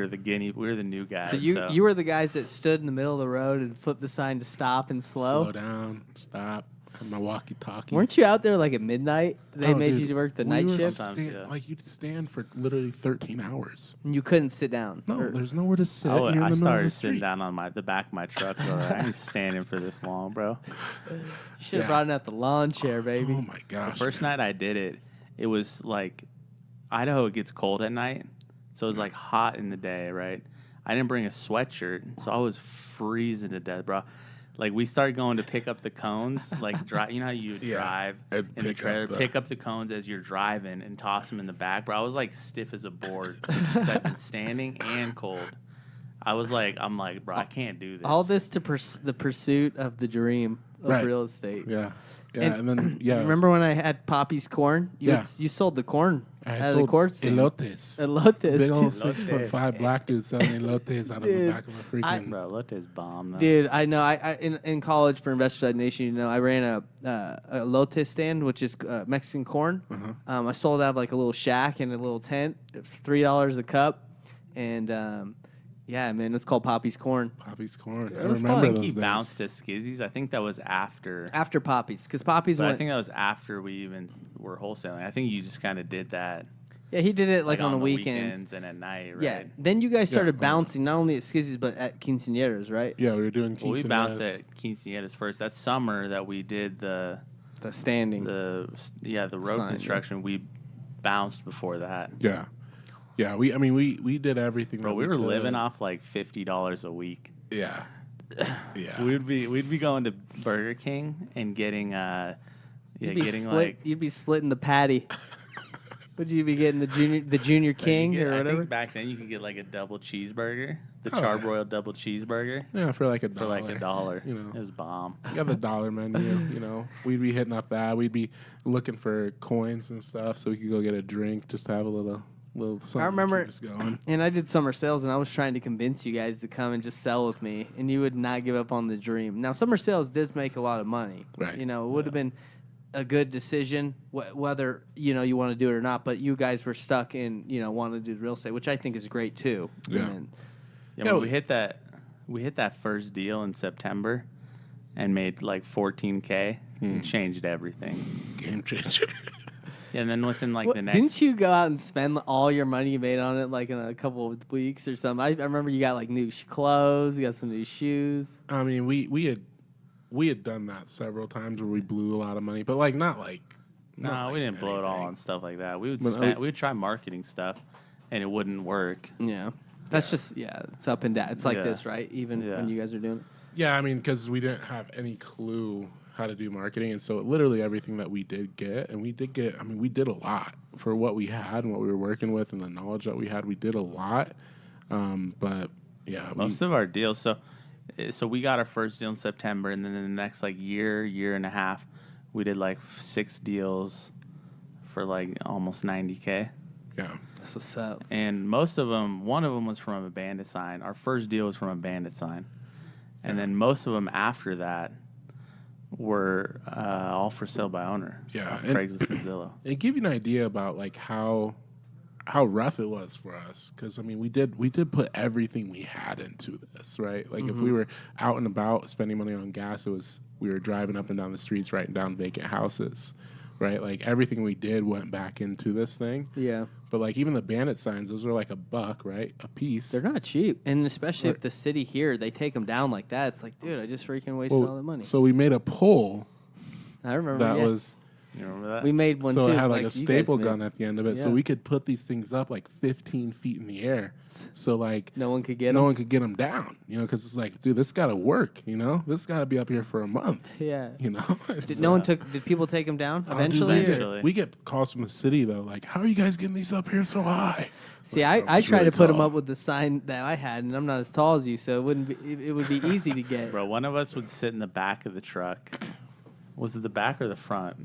B: the new guys.
A: So you were the guys that stood in the middle of the road and flipped the sign to stop and slow.
C: Down, stop. Have my walkie-talkie.
A: Weren't you out there like at midnight? They
C: Oh,
A: made
C: dude,
A: you work the
C: we
A: night
C: were
A: shift,
B: Sometimes, yeah.
C: Like you'd stand for literally 13 hours.
A: and you couldn't sit down.
C: No,
A: Or-
C: there's nowhere to sit.
B: I
C: You're in the middle of
B: started
C: the
B: sitting
C: street.
B: down on the back of my truck. Bro. I ain't standing for this long, bro.
A: you should have
C: Yeah.
A: brought in at the lawn chair, baby.
C: Oh my gosh!
B: First night I did it, it was like Idaho. It gets cold at night, so it was like hot in the day, right? I didn't bring a sweatshirt, so I was freezing to death, bro. Like we started going to pick up the cones, like drive. You know how you
C: Yeah,
B: drive
C: and
B: in the
C: pick up
B: trailer,
C: the-
B: pick up the cones as you're driving and toss them in the back, bro. I was like stiff as a board 'cause I've been standing and cold. I'm like, bro, I can't do this.
A: All this to the pursuit of the dream of
C: Right.
A: real estate.
C: Yeah,
A: And-
C: and then
A: Remember when I had Poppy's corn?
C: Yeah.
A: You sold the corn
C: I
A: out of the
C: sold
A: corn stand.
C: elotes.
A: Elotes.
C: Big old
A: dude.
C: 6'5" black dude selling elotes out of the
A: Dude,
C: back of a freaking.
B: Bro, let this bomb. Though.
A: Dude, I know. I in college for Investor Nation, you know, I ran a elote stand, which is Mexican corn.
C: Uh-huh.
A: I sold out of like a little shack in a little tent. It was $3 a cup, and yeah, man, it was called Poppy's corn
C: Poppy's corn. I
A: It was
C: remember
A: fun.
C: those
B: He
C: days.
B: bounced to Skizzy's. I think that was after.
A: after Poppy's, because Poppy's
B: But I
A: went.
B: think that was after we even were wholesaling. I think you just kind of did that
A: Yeah, he did it like on the
B: weekends
A: weekends.
B: and at night, right?
A: Yeah. Then you guys started
C: Yeah.
A: bouncing not only at Skizzy's but at quinceañeras, right?
C: Yeah, we were doing.
B: Well, we bounced
C: quinceañeras.
B: at Quinceañeras first. That summer that we did the
A: The standing.
B: road
A: Sign, yeah.
B: construction, we bounced before that.
C: Yeah, yeah. We did everything.
B: Bro,
C: that
B: we were
C: could.
B: living off like $50 a week.
C: Yeah, yeah.
B: We'd be going to Burger King and getting
A: You'd be
B: getting
A: split,
B: like
A: you'd be splitting the patty. Would you be getting the junior king or
B: I
A: whatever?
B: think back then you could get like a double cheeseburger, the
C: Oh, yeah.
B: charbroiled double cheeseburger
C: Yeah, for like a
B: for
C: dollar.
B: like $1.
C: You know.
B: It was bomb.
C: You got the dollar menu, you know. We'd be hitting up that. We'd be looking for coins and stuff so we could go get a drink, just to have a little something.
A: I remember-
C: to keep us going.
A: And I did summer sales, and I was trying to convince you guys to come and just sell with me, and you would not give up on the dream. Now, summer sales did make a lot of money.
C: Right.
A: You know, it would have been a good decision whether you want to do it or not. But you guys were stuck in wanting to do real estate, which I think is great too.
C: Yeah.
A: And
B: Yeah,
C: Yeah,
B: when
C: we-
B: we hit that first deal in September and made like $14K. It changed everything.
C: Game changer.
B: Yeah, and then within like
A: What-
B: the next
A: didn't you go out and spend all your money you made on it like in a couple of weeks or something? I remember you got like new clothes, you got some new shoes.
C: I mean, we had done that several times where we blew a lot of money, but like not
B: No,
C: Not
B: we
C: like
B: didn't blow it all
C: anything.
B: on stuff like that. We would
C: But
B: we would try marketing stuff, and it wouldn't work.
A: Yeah. That's just, it's up and down. It's like
B: Yeah.
A: this, right? Even
B: Yeah.
A: when you guys are doing it.
C: Yeah, I mean, because we didn't have any clue how to do marketing, and so literally everything that we did get, and we did get, I mean, we did a lot for what we had and what we were working with, and the knowledge that we had. We did a lot, but yeah,
B: Most of our deals. So we got our first deal in September, and then in the next like year and a half, we did like 6 deals for like almost $90K.
C: yeah,
A: That's what's up.
B: And most of them, one of them was from a bandit sign. Our first deal was from a bandit sign. And then most of them after that were all for sale by owner.
C: Yeah,
B: off
C: and-
B: Craigslist and Zillow.
C: and give you an idea about like how rough it was for us, because I mean we did put everything we had into this, right? Like if we were out and about spending money on gas, we were driving up and down the streets writing down vacant houses, right? Like everything we did went back into this thing.
A: Yeah.
C: But like even the bandit signs, those are like $1, right, a piece.
A: They're not cheap. And especially if
C: Right.
A: the city here, they take them down like that. It's like, dude, I just freaking wasted all that money.
C: So we made a pole
A: I remember
C: that
A: yeah.
C: was.
B: You remember that?
A: We made one
C: So
A: too.
C: it had like a
A: you guys
C: staple
A: made.
C: gun at the end of it, so
A: Yeah.
C: we could put these things up like 15 feet in the air. So like
A: No one could get
C: no
A: them.
C: one could get them down, because it's like, dude, this got to work, this got to be up here for a month,
A: Yeah.
C: It's,
A: Did no one took? Did people take them down
C: oh, dude,
A: eventually?
C: we get-
B: Eventually.
C: we get calls from the city though, like, how are you guys getting these up here so high?
A: See,
C: Like,
A: I
C: it's
A: tried
C: really
A: to put them
C: tall.
A: up with the sign that I had, and I'm not as tall as you, so it wouldn't be. It would be easy to get.
B: Bro, one of us would sit in the back of the truck. Was it the back or the front?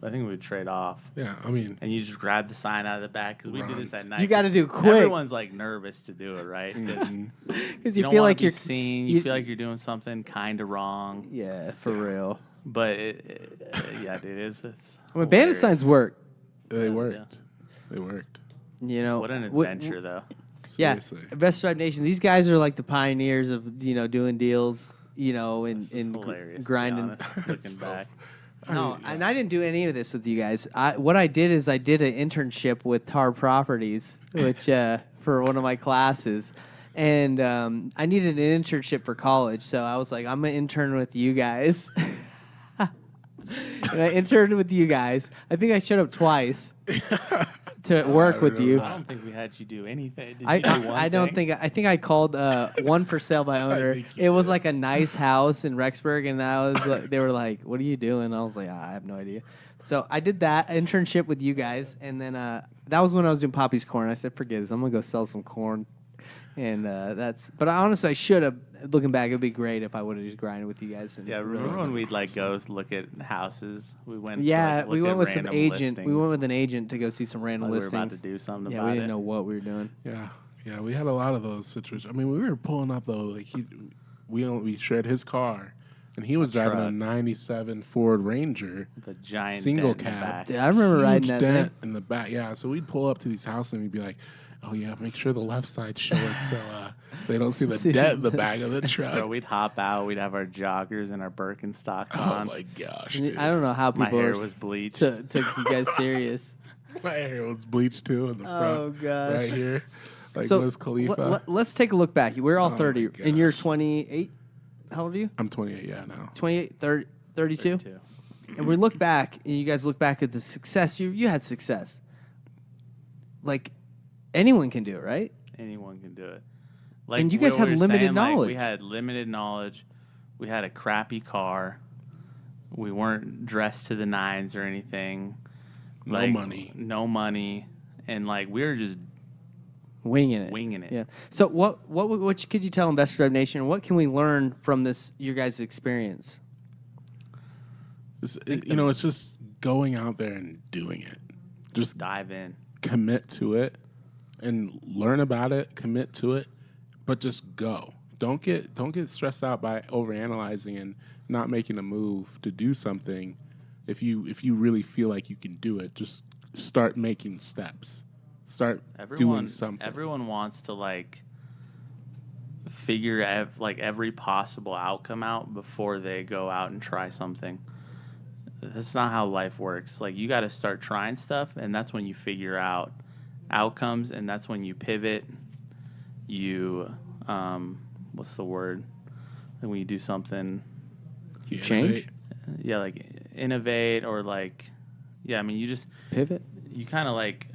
B: I think we would trade off.
C: Yeah, I mean,
B: And you just grab the sign out of the back because we do
C: Run.
B: this at night.
A: You got to do
B: And
A: quick
B: Everyone's like nervous to do it, right? Because
A: because
B: you
A: you
B: don't
A: feel
B: wanna
A: like
B: be
A: you're
B: seen.
A: you-
B: You feel like you're doing something kind of wrong.
A: Yeah, for real.
B: But yeah, dude, it's.
A: I mean, bandit
B: hilarious.
A: signs work.
C: they
B: Yeah.
C: worked. They worked.
A: You know,
B: What an
A: Wh-
B: adventure, though.
A: Yeah,
C: Seriously.
A: Best Stripe Nation. These guys are like the pioneers of doing deals. And
B: It's
A: and
B: hilarious. to be
A: grinding.
B: honest, looking
C: So-
B: back.
A: No,
C: I-
A: and I didn't do any of this with you guys. What I did is I did an internship with Tar Properties, which for one of my classes, and I needed an internship for college, so I was like, I'm gonna intern with you guys. And I interned with you guys. I think I showed up twice to work with you.
B: I don't think we had you do anything. Did
A: I
B: you do one
A: I don't
B: thing?
A: think I think I called one for sale by owner.
C: think you
A: It was like a nice house in Rexburg, and I was like, they were like, "What are you doing?" I was like, "I have no idea." So I did that internship with you guys, and then that was when I was doing Poppy's corn. I said, "Forget this. I'm gonna go sell some corn." And that's. But honestly, I should have. Looking back, it'd be great if I would have just grinded with you guys. And
B: Yeah,
A: really-
B: remember when we'd like go look at houses? We went. to,
A: Yeah,
B: like,
A: we
B: look
A: went
B: at
A: with some
B: random
A: agent. We went
B: listings,
A: with an agent to go see some random
B: like we were
A: listings.
B: about to do something
A: Yeah,
B: about
A: we didn't
B: it.
A: know what we were doing.
C: Yeah, we had a lot of those situations. I mean, we were pulling up though, like we shared his car, and he was driving a
B: truck.
C: '97 Ford Ranger,
B: The giant
C: single
B: dent in the
C: cab.
B: back.
A: Dude, I remember riding
C: huge
A: that
C: dent
A: thing.
C: in the back. Yeah, so we'd pull up to these houses and we'd be like, "Oh yeah, make sure the left side show it so they don't see the
A: See
C: dent in the back of the truck."
B: Bro, we'd hop out. We'd have our joggers and our Birkenstocks
C: Oh
B: on.
C: my gosh,
A: And
C: dude.
A: I don't know how
B: My
A: people
B: hair
A: are
B: was bleached.
A: took you guys serious.
C: My hair was bleached too in the front,
A: Oh gosh.
C: right here, like
A: So
C: Wiz Khalifa.
A: let's take a look back. We're all
C: Oh,
A: 30,
C: my
A: and you're
C: gosh.
A: 28. How old are you?
C: I'm 28, yeah, now.
A: 28, 30, 32.
B: 32.
A: And we look back, and you guys look back at the success. You had success. Like anyone can do it, right?
B: Anyone can do it.
A: And you guys
B: what
A: had
B: we were
A: limited
B: saying, like,
A: knowledge.
B: we had limited knowledge. We had a crappy car. We weren't dressed to the nines or anything.
C: No money.
B: No money. And like we were just
A: Winging it.
B: winging it.
A: Yeah. So what could you tell Investor Drive Nation? What can we learn from this your guys' experience?
C: It's just going out there and doing it. Just
B: Dive in.
C: commit to it and learn about it, commit to it, but just go. Don't get stressed out by overanalyzing and not making a move to do something. If you really feel like you can do it, just start making steps. Start doing something.
B: Everyone wants to like figure every possible outcome out before they go out and try something. That's not how life works. Like you got to start trying stuff, and that's when you figure out outcomes, and that's when you pivot. You, what's the word? Like when you do something,
A: You change?
C: Innovate.
B: yeah, like innovate or like, Yeah, I mean, you just
A: pivot.
B: You kind of like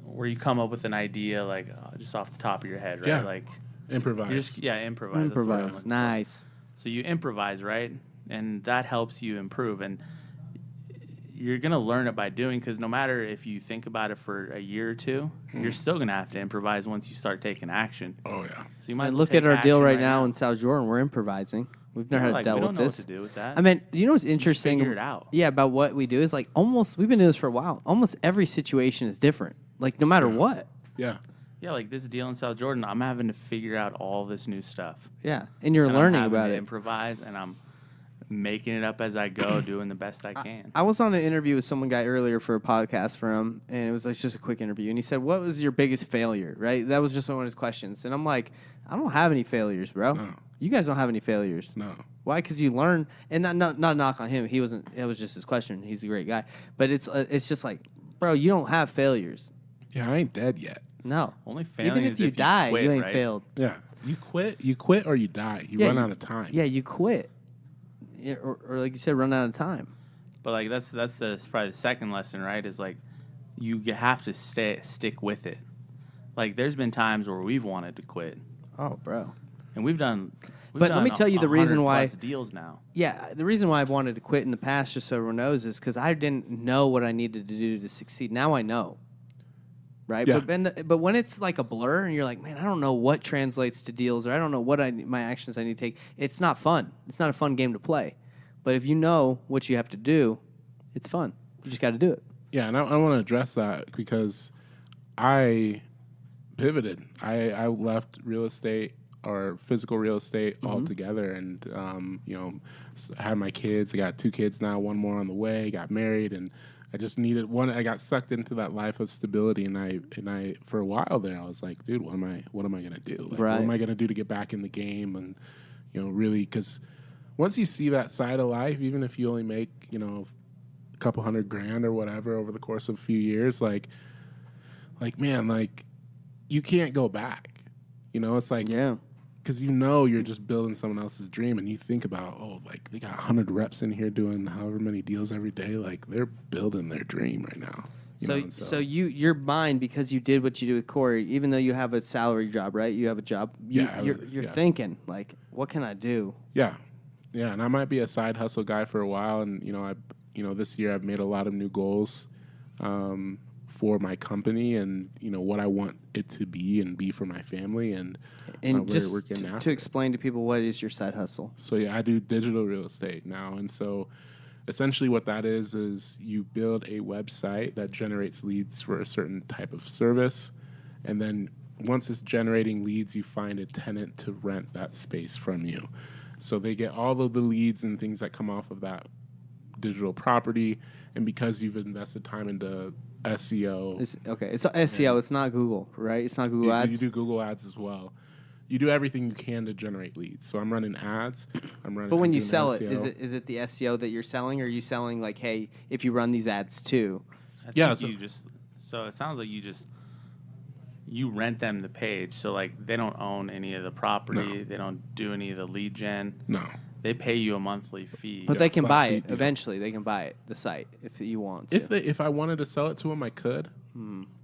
B: where you come up with an idea like just off the top of your head, right?
C: Yeah.
B: Like
C: Improvise.
B: you just improvise. That's the word I'm
A: Improvise.
B: looking for.
A: Nice.
B: So you improvise, right? And that helps you improve. And you're going to learn it by doing, because no matter if you think about it for a year or two, you're still going to have to improvise once you start taking action.
C: Oh, yeah.
B: So you might as well
A: Look
B: take
A: at our deal
B: action
A: right now in South Jordan. We're improvising. We've never had to deal
B: we
A: with
B: don't know
A: this.
B: what to do with that.
A: I mean, you know what's
B: Just
A: interesting?
B: figure it out.
A: Yeah, about what we do is like we've been doing this for a while. Almost every situation is different. Like no matter what.
C: Yeah.
B: Yeah, like this deal in South Jordan, I'm having to figure out all this new stuff.
A: Yeah, and you're
B: And
A: learning
B: I'm having
A: about
B: to
A: it.
B: improvise, and I'm making it up as I go, doing the best I can.
A: I was on an interview with some guy earlier for a podcast for him, and it was like just a quick interview. And he said, "What was your biggest failure?" Right? That was just one of his questions. And I'm like, "I don't have any failures, bro.
C: No.
A: You guys don't have any failures.
C: No.
A: Why? Because you learn." And not knock on him. He wasn't. It was just his question. He's a great guy. But it's just like, bro, you don't have failures.
C: Yeah, I ain't dead yet.
A: No.
B: Only failing
A: Even
B: is
A: if you die,
B: quit,
A: you ain't
B: right?
A: failed.
C: Yeah. You quit or you die. You run out of time.
A: Yeah, you quit. Yeah, or like you said, run out of time.
B: But like that's probably the second lesson, right? Is like you have to stick with it. Like there's been times where we've wanted to quit,
A: Oh, bro.
B: and we've done.
A: But let me tell you the reason why-
B: 100+ deals now.
A: Yeah, the reason why I've wanted to quit in the past, just so everyone knows, is because I didn't know what I needed to do to succeed. Now I know, right?
C: Yeah.
A: But when it's like a blur and you're like, man, I don't know what translates to deals, or I don't know what my actions I need to take. It's not fun. It's not a fun game to play. But if you know what you have to do, it's fun. You just got to do it.
C: Yeah, and I want to address that because I pivoted. I left real estate or physical real estate altogether, and I had my kids. I got 2 kids now, 1 more on the way. Got married, and I just needed one. I got sucked into that life of stability, and I for a while there, I was like, dude, what am I gonna do? Like,
A: Right.
C: What am I gonna do to get back in the game? And really, because once you see that side of life, even if you only make a couple $100,000 or whatever over the course of a few years, like man, like you can't go back. It's like
A: Yeah.
C: because you're just building someone else's dream, and you think about, like they got 100 reps in here doing however many deals every day, like they're building their dream right now.
A: So your mind, because you did what you did with Corey, even though you have a salary job, right? You have a job. You're thinking like, what can I do?
C: Yeah, and I might be a side hustle guy for a while, and this year I've made a lot of new goals for my company, and what I want it to be and be for my family, and
A: just
C: we're getting after
A: to
C: it.
A: explain to people, what is your side hustle?
C: So I do digital real estate now, and so essentially what that is you build a website that generates leads for a certain type of service, and then once it's generating leads, you find a tenant to rent that space from you. So they get all of the leads and things that come off of that digital property, and because you've invested time into SEO.
A: It's SEO. It's not Google, right? It's not Google Ads.
C: You do Google Ads as well. You do everything you can to generate leads. So I'm running ads.
A: But when you
C: doing
A: sell it,
C: SEO.
A: is it the SEO that you're selling, or are you selling like, hey, if you run these ads too?
B: So it sounds like you rent them the page. So like they don't own any of the property.
C: No.
B: They don't do any of the lead gen.
C: No.
B: They pay you a monthly fee.
A: But they can
C: flat
A: buy
C: fee
A: it
C: deal.
A: eventually. They can buy it, the site, if you want to.
C: If I wanted to sell it to them, I could.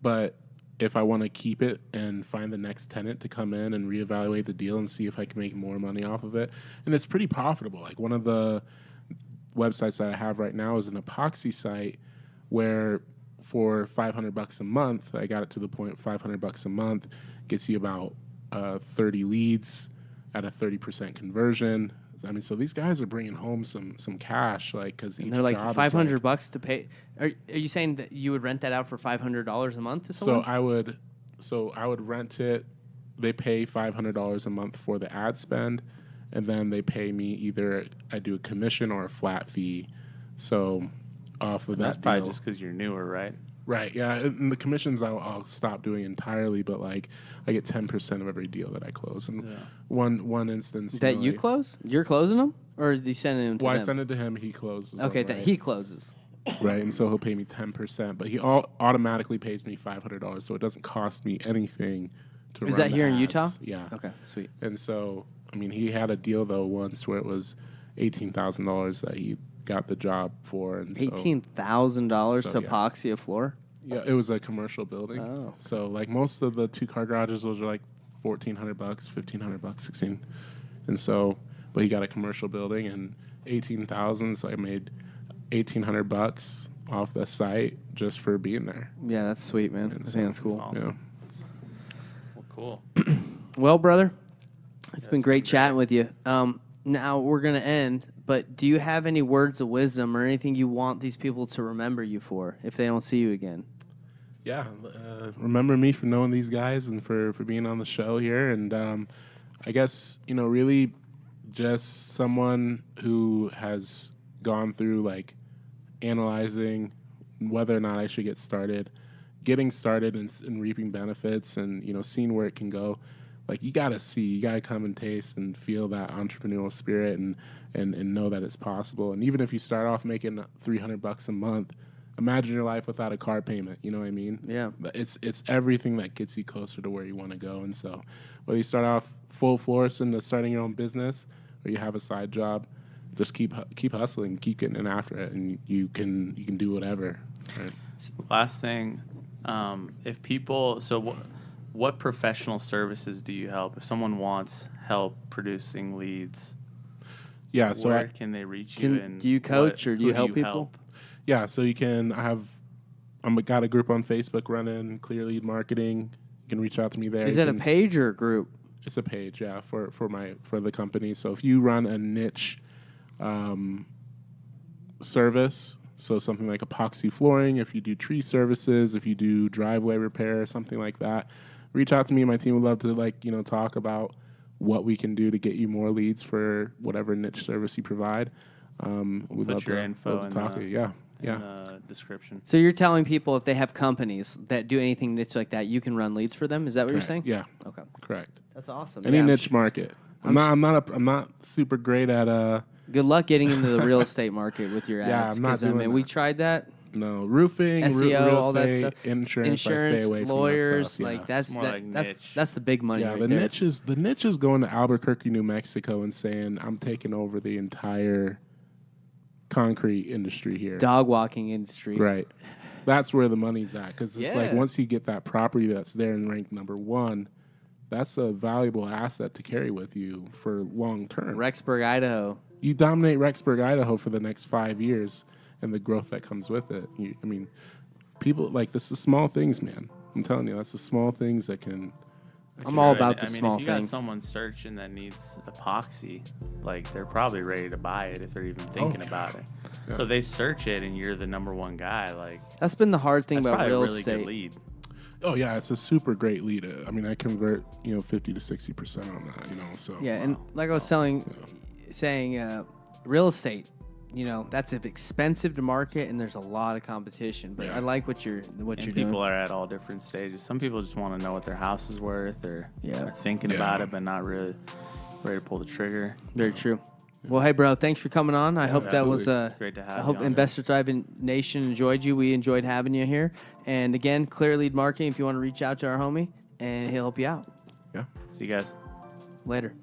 C: But if I want to keep it and find the next tenant to come in and reevaluate the deal and see if I can make more money off of it, and it's pretty profitable. Like one of the websites that I have right now is an epoxy site where for $500 a month, I got it to the point $500 a month gets you about 30 leads at a 30% conversion. I mean, so these guys are bringing home some cash, like because each
A: they're like
C: job is
A: $500 to pay. Are you saying that you would rent that out for $500 a month to someone?
C: So I would rent it. They pay $500 a month for the ad spend, and then they pay me either I do a commission or a flat fee. So off of
B: That's
C: that
B: probably
C: deal,
B: just because you're newer, right?
C: right? Yeah, and the commissions I'll stop doing entirely, but like I get 10% of every deal that I close. And one instance
A: that you close? You're closing them, or are you sending them to them?
C: I send it to him. He closes.
A: Okay,
C: them,
A: that
C: right?
A: he closes.
C: Right, and so he'll pay me 10%, but he automatically pays me $500, so it doesn't cost me anything to run
A: Is that
C: the
A: here in
C: ads.
A: Utah?
C: Yeah.
A: Okay, sweet.
C: And so, I mean, he had a deal though once where it was $18,000 that he got the job for. And so,
A: $18,000
C: So,
A: to
C: yeah.
A: epoxy a floor.
C: yeah, it was a commercial building.
A: Oh.
C: So like most of the 2-car garages, those are like $1,400, $1,500, 16. And so, but he got a commercial building and 18,000. So I made $1,800 off the site just for being there.
A: Yeah, that's sweet, man.
C: And
A: I
C: so
A: think that's cool.
B: Awesome.
C: Yeah.
B: Well, cool.
A: Well, brother, it's
B: Yeah,
A: been
B: it's
A: great
B: been
A: chatting with you. Now we're going to end, but do you have any words of wisdom or anything you want these people to remember you for if they don't see you again?
C: Yeah, remember me for knowing these guys and for being on the show here. And I guess, really just someone who has gone through like analyzing whether or not I should get started, getting started and reaping benefits and, seeing where it can go. Like you gotta come and taste and feel that entrepreneurial spirit and know that it's possible. And even if you start off making $300 a month, imagine your life without a car payment. You know what I mean?
A: Yeah.
C: It's everything that gets you closer to where you want to go. And so, whether you start off full force into starting your own business or you have a side job, just keep hustling, keep getting after it, and you can do whatever. Right?
B: Last thing, if people, what professional services do you help? If someone wants help producing leads,
C: Yeah. So
B: where can they reach you? And
A: do you coach or do
B: who
A: you help people?
C: Yeah, so you can. I'm got a group on Facebook running Clear Lead Marketing. You can reach out to me there.
A: Is that a page or a group?
C: It's a page, yeah, for the company. So if you run a niche service, so something like epoxy flooring, if you do tree services, if you do driveway repair, something like that, reach out to me. My team would love to talk about what we can do to get you more leads for whatever niche service you provide. We'd
B: Put
C: love
B: your
C: to,
B: info
C: love to talk to you. Yeah.
B: in the description.
A: So you're telling people if they have companies that do anything niche like that, you can run leads for them? Is that what you're saying?
C: Yeah.
A: Okay.
C: Correct.
A: That's awesome.
C: Any
A: Yeah,
C: niche market. I'm not super great at
A: Good luck getting into the real estate market with your ads.
C: Yeah, I'm not
A: 'cause,
C: doing
A: we
C: that.
A: tried that.
C: no roofing,
A: SEO,
C: real
A: all that
C: estate,
A: stuff.
C: insurance. I stay away
A: lawyers,
C: from that stuff.
A: like that's
B: It's more like niche.
A: that's the big money.
C: Yeah,
A: right
C: the
A: there.
C: niche is going to Albuquerque, New Mexico, and saying I'm taking over the entire concrete industry here.
A: Dog walking industry.
C: Right. That's where the money's at because it's like
A: Yeah.
C: once you get that property that's there and ranked number 1, that's a valuable asset to carry with you for long term.
A: Rexburg, Idaho.
C: You dominate Rexburg, Idaho for the next 5 years and the growth that comes with it. People like this is small things, man. I'm telling you, that's the small things that can.
A: I'm all about the
B: I mean,
A: small
B: if you
A: things.
B: got someone searching that needs epoxy, like they're probably ready to buy it if they're even thinking about it.
C: Yeah.
B: So they search it, and you're the number one guy. Like
A: That's been the hard thing
B: that's
A: about
B: probably
A: real
B: a really
A: estate.
B: good lead.
C: Oh yeah, it's a super great lead. I mean, I convert 50 to 60% on that. So
A: Yeah, and like I was saying, real estate, that's expensive to market, and there's a lot of competition. But
C: Yeah.
A: I like what you're
B: And
A: doing.
B: people are at all different stages. Some people just want to know what their house is worth, or
A: Yeah.
B: are thinking
C: Yeah.
B: about it, but not really ready to pull the trigger.
A: Very true. Well, hey, bro, thanks for coming on. I hope that was
B: Great to have
A: I
B: you
A: hope
B: on.
A: Investor Thriving Nation enjoyed you. We enjoyed having you here. And again, Clear Lead Marketing, if you want to reach out to our homie, and he'll help you out.
C: yeah.
B: See you guys.
A: Later.